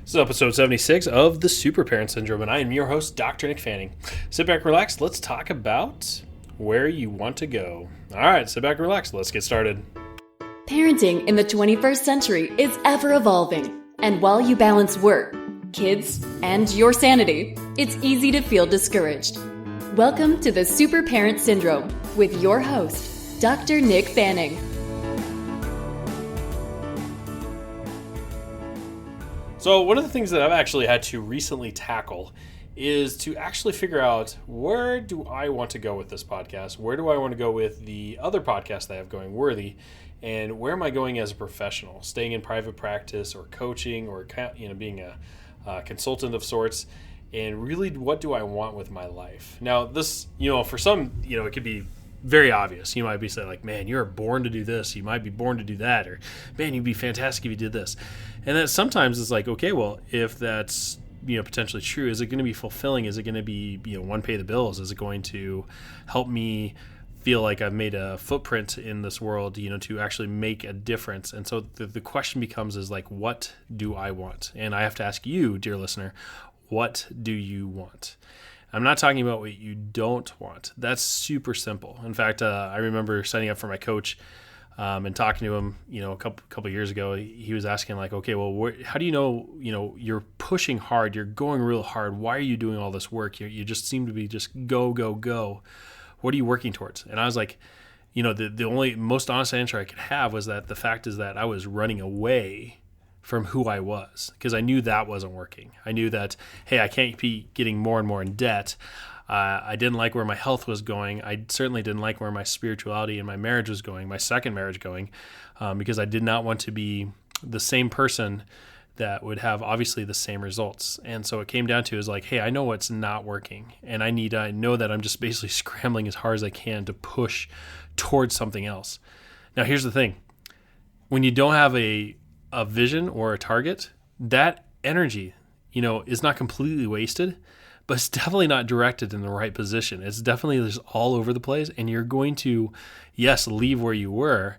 This is episode 76 of the Super Parent Syndrome, and I am your host, Dr. Nick Fanning. Sit back, relax, let's talk about where you want to go. All right, sit back, relax, let's get started. Parenting in the 21st century is ever evolving, and while you balance work, kids, and your sanity, it's easy to feel discouraged. Welcome to the Super Parent Syndrome with your host, Dr. Nick Fanning. So one of the things that I've actually had to recently tackle is to actually figure out, where do I want to go with this podcast? Where do I want to go with the other podcast that I have going, Worthy? And where am I going as a professional? Staying in private practice or coaching or being a consultant of sorts? And really, what do I want with my life? Now, this, for some, it could be very obvious. You might be saying, like, man, you're born to do this. You might be born to do that. Or, man, you'd be fantastic if you did this. And then sometimes it's like, okay, well, if that's, potentially true, is it going to be fulfilling? Is it going to be, pay the bills? Is it going to help me feel like I've made a footprint in this world, to actually make a difference? And so the question becomes is like, what do I want? And I have to ask you, dear listener, what do you want? I'm not talking about what you don't want. That's super simple. In fact, I remember signing up for my coach and talking to him, a couple years ago. He was asking, like, okay, well, how do you know, you're pushing hard, you're going real hard. Why are you doing all this work? You just seem to be just go, go, go. What are you working towards? And I was like, the only most honest answer I could have was that the fact is that I was running away from who I was, because I knew that wasn't working. I knew that, hey, I can't be getting more and more in debt. I didn't like where my health was going. I certainly didn't like where my spirituality and my marriage was going, my second marriage going, because I did not want to be the same person that would have obviously the same results. And so it came down to is like, hey, I know what's not working, and I know that I'm just basically scrambling as hard as I can to push towards something else. Now, here's the thing. When you don't have a vision or a target, that energy, is not completely wasted, but it's definitely not directed in the right position. It's definitely just all over the place, and you're going to, yes, leave where you were,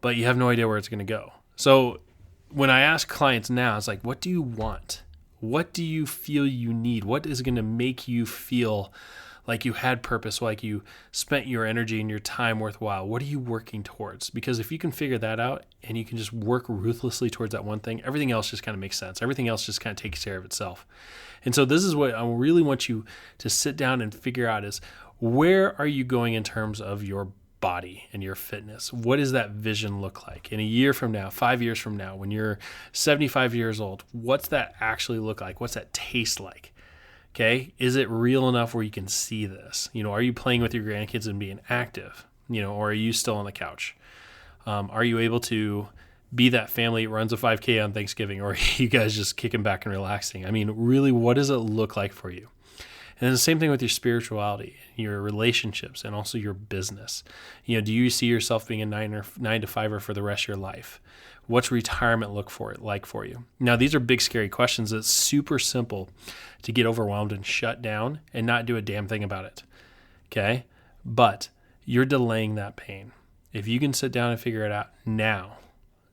but you have no idea where it's going to go. So when I ask clients now, it's like, what do you want? What do you feel you need? What is going to make you feel like you had purpose, like you spent your energy and your time worthwhile? What are you working towards? Because if you can figure that out and you can just work ruthlessly towards that one thing, everything else just kind of makes sense. Everything else just kind of takes care of itself. And so this is what I really want you to sit down and figure out is, where are you going in terms of your body and your fitness? What does that vision look like? In a year from now, 5 years from now, when you're 75 years old, what's that actually look like? What's that taste like? Okay, is it real enough where you can see this? Are you playing with your grandkids and being active? Or are you still on the couch? Are you able to be that family that runs a 5K on Thanksgiving, or are you guys just kicking back and relaxing? I mean, really, what does it look like for you? And then the same thing with your spirituality, your relationships, and also your business. Do you see yourself being a 9 to 5er for the rest of your life? What's retirement look like for you? Now, these are big, scary questions. It's super simple to get overwhelmed and shut down and not do a damn thing about it. Okay? But you're delaying that pain. If you can sit down and figure it out now,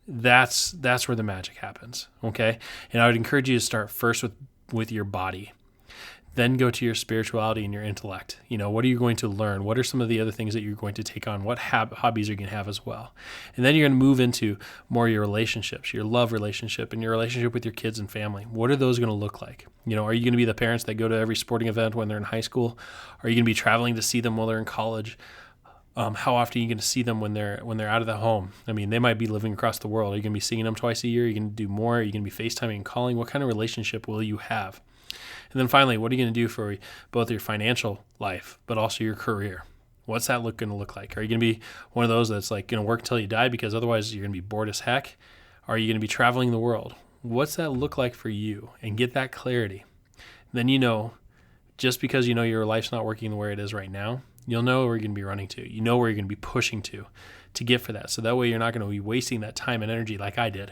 that's where the magic happens. Okay? And I would encourage you to start first with your body. Then go to your spirituality and your intellect. What are you going to learn? What are some of the other things that you're going to take on? What hobbies are you going to have as well? And then you're going to move into more your relationships, your love relationship, and your relationship with your kids and family. What are those going to look like? Are you going to be the parents that go to every sporting event when they're in high school? Are you going to be traveling to see them while they're in college? How often are you going to see them when they're out of the home? I mean, they might be living across the world. Are you going to be seeing them twice a year? Are you going to do more? Are you going to be FaceTiming and calling? What kind of relationship will you have? And then finally, what are you going to do for both your financial life, but also your career? What's that going to look like? Are you going to be one of those that's like going to work until you die because otherwise you're going to be bored as heck? Are you going to be traveling the world? What's that look like for you? And get that clarity. Then just because your life's not working the way it is right now, you'll know where you're going to be running to. You know where you're going to be pushing to get for that. So that way you're not going to be wasting that time and energy like I did.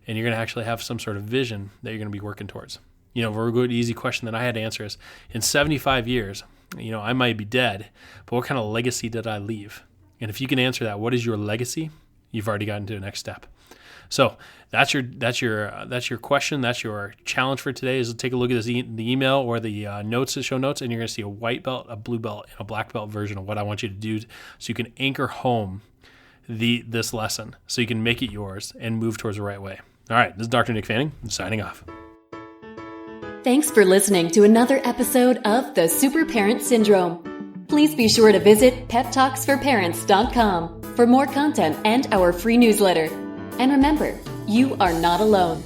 And you're going to actually have some sort of vision that you're going to be working towards. A very good, easy question that I had to answer is, in 75 years, I might be dead, but what kind of legacy did I leave? And if you can answer that, what is your legacy? You've already gotten to the next step. So that's your question. That's your challenge for today, is to take a look at the email or the notes, the show notes, and you're going to see a white belt, a blue belt, and a black belt version of what I want you to do, so you can anchor home this lesson, so you can make it yours and move towards the right way. All right, this is Dr. Nick Fanning. I'm signing off. Thanks for listening to another episode of The Super Parent Syndrome. Please be sure to visit peptalksforparents.com for more content and our free newsletter. And remember, you are not alone.